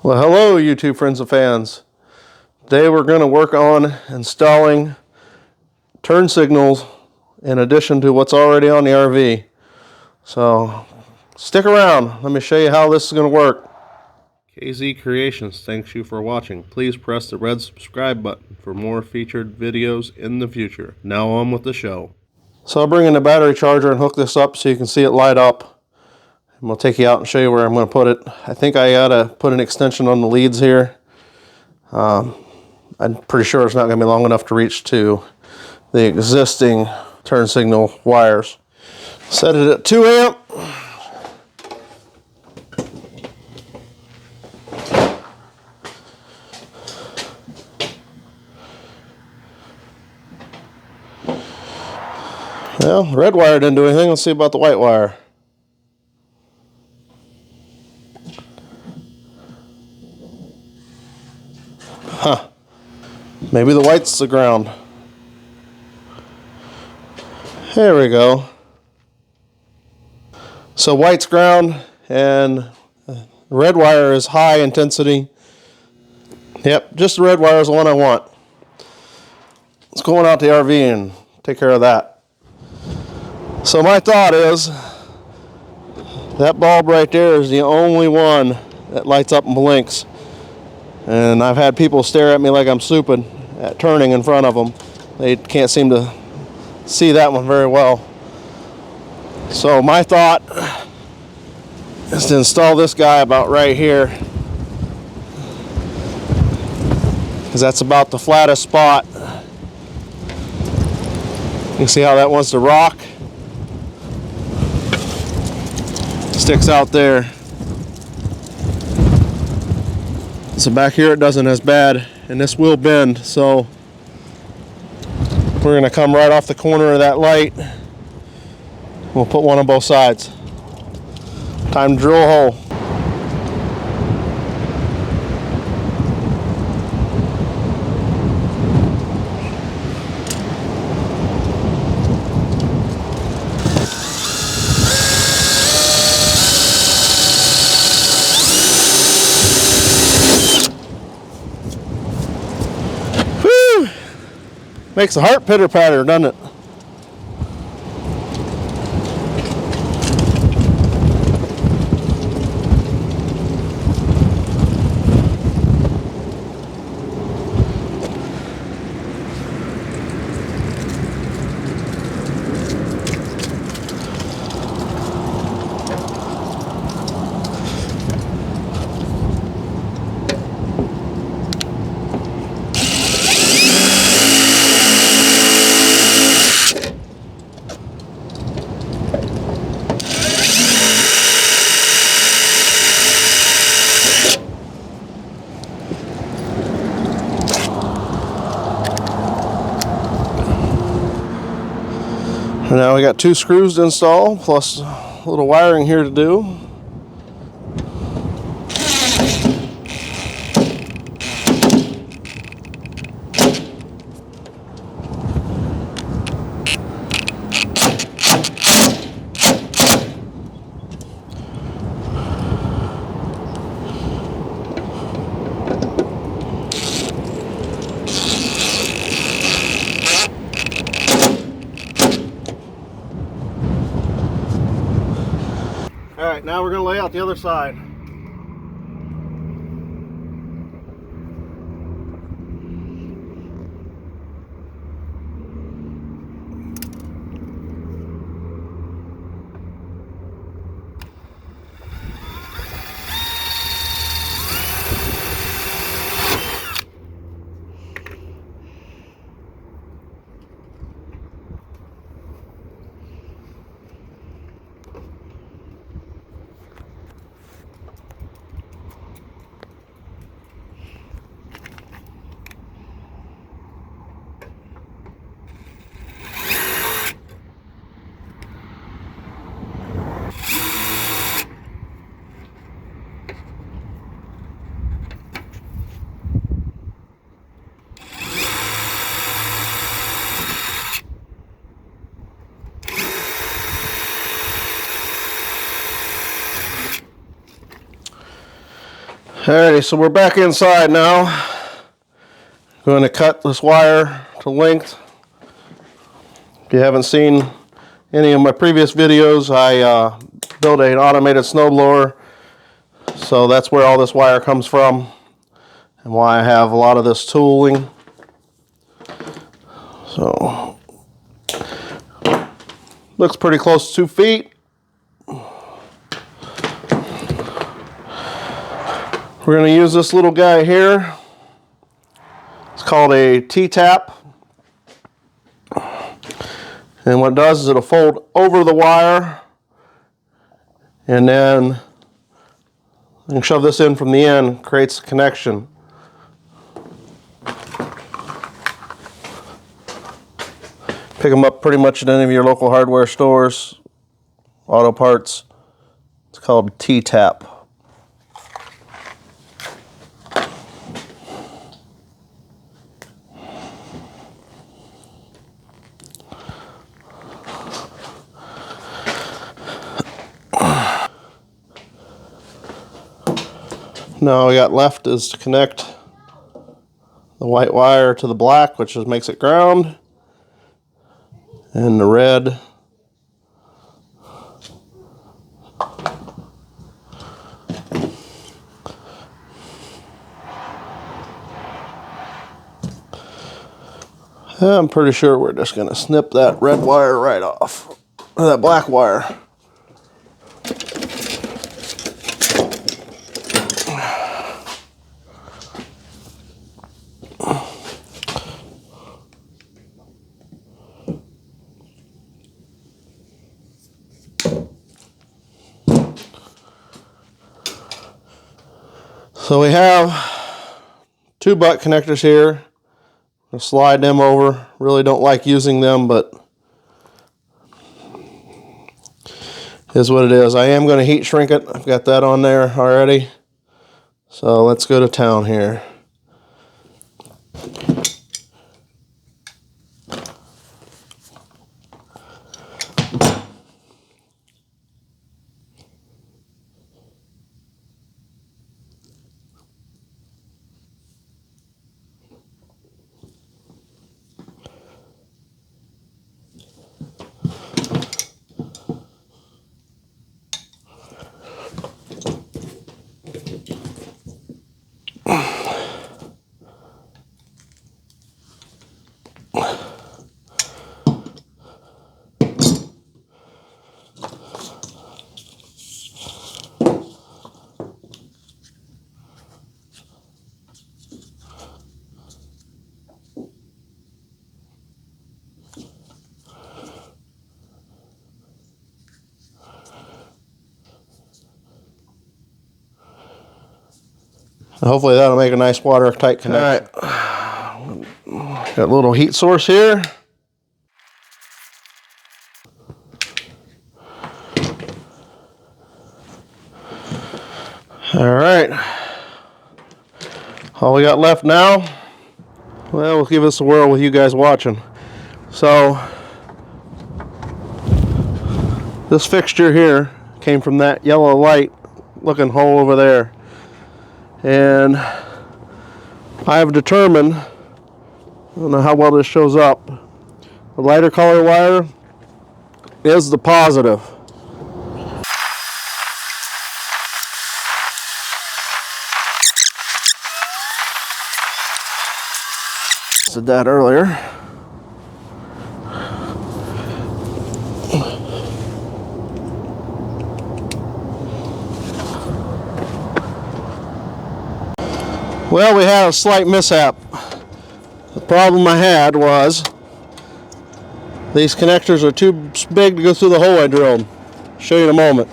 Well, hello YouTube friends and fans. Today we're going to work on installing turn signals in addition to what's already on the RV. So stick around. Let me show you how this is going to work. KZ Creations thanks you for watching. Please press the red subscribe button for more featured videos in the future. Now on with the show. So I'll bring in the battery charger and hook this up so you can see it light up. I'm going to take you out and show you where I'm going to put it. I think I got to put an extension on the leads here. I'm pretty sure it's not going to be long enough to reach to the existing turn signal wires. Set it at 2 amp. Well, the red wire didn't do anything. Let's see about the white wire. Huh. Maybe the white's the ground. There we go. So white's ground and red wire is high intensity. Yep, just the red wire is the one I want. Let's go on out to the RV and take care of that. So my thought is that bulb right there is the only one that lights up and blinks. And I've had people stare at me like I'm stupid at turning in front of them. They can't seem to see that one very well. So my thought is to install this guy about right here, because that's about the flattest spot. You can see how that wants to rock. Sticks out there. So back here it doesn't as bad, and this will bend, so we're going to come right off the corner of that light. We'll put one on both sides. Time to drill a hole. Makes the heart pitter patter, doesn't it? Now we got 2 screws to install, plus a little wiring here to do. Alright, now we're going to lay out the other side. Alrighty, so we're back inside now. I'm going to cut this wire to length. If you haven't seen any of my previous videos, I built an automated snowblower. So that's where all this wire comes from and why I have a lot of this tooling. So, looks pretty close to 2 feet. We're going to use this little guy here. It's called a T-tap. And what it does is it'll fold over the wire, and then you can shove this in from the end, creates a connection. Pick them up pretty much at any of your local hardware stores, auto parts. It's called T-tap. Now all we got left is to connect the white wire to the black, which just makes it ground, and the red I'm pretty sure we're just going to snip that red wire right off, or that black wire. So we have 2 butt connectors here. I'll slide them over. Really don't like using them, but is what it is. I am going to heat shrink it. I've got that on there already. So let's go to town here. Hopefully that'll make a nice watertight connection. All right, got a little heat source here. All right, all we got left now, well, we'll give this a whirl with you guys watching. So this fixture here came from that yellow light looking hole over there. And I have determined, I don't know how well this shows up, the lighter color wire is the positive. Said that earlier. Well, we had a slight mishap. The problem I had was these connectors are too big to go through the hole I drilled. I'll show you in a moment.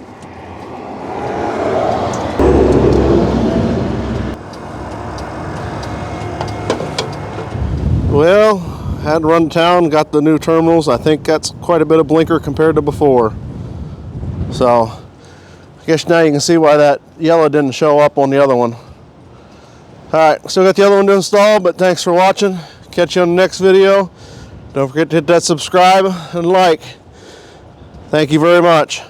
Well, had to run to town, got the new terminals. I think that's quite a bit of blinker compared to before. So, I guess now you can see why that yellow didn't show up on the other one. Alright, still got the other one to install, but thanks for watching. Catch you on the next video. Don't forget to hit that subscribe and like. Thank you very much.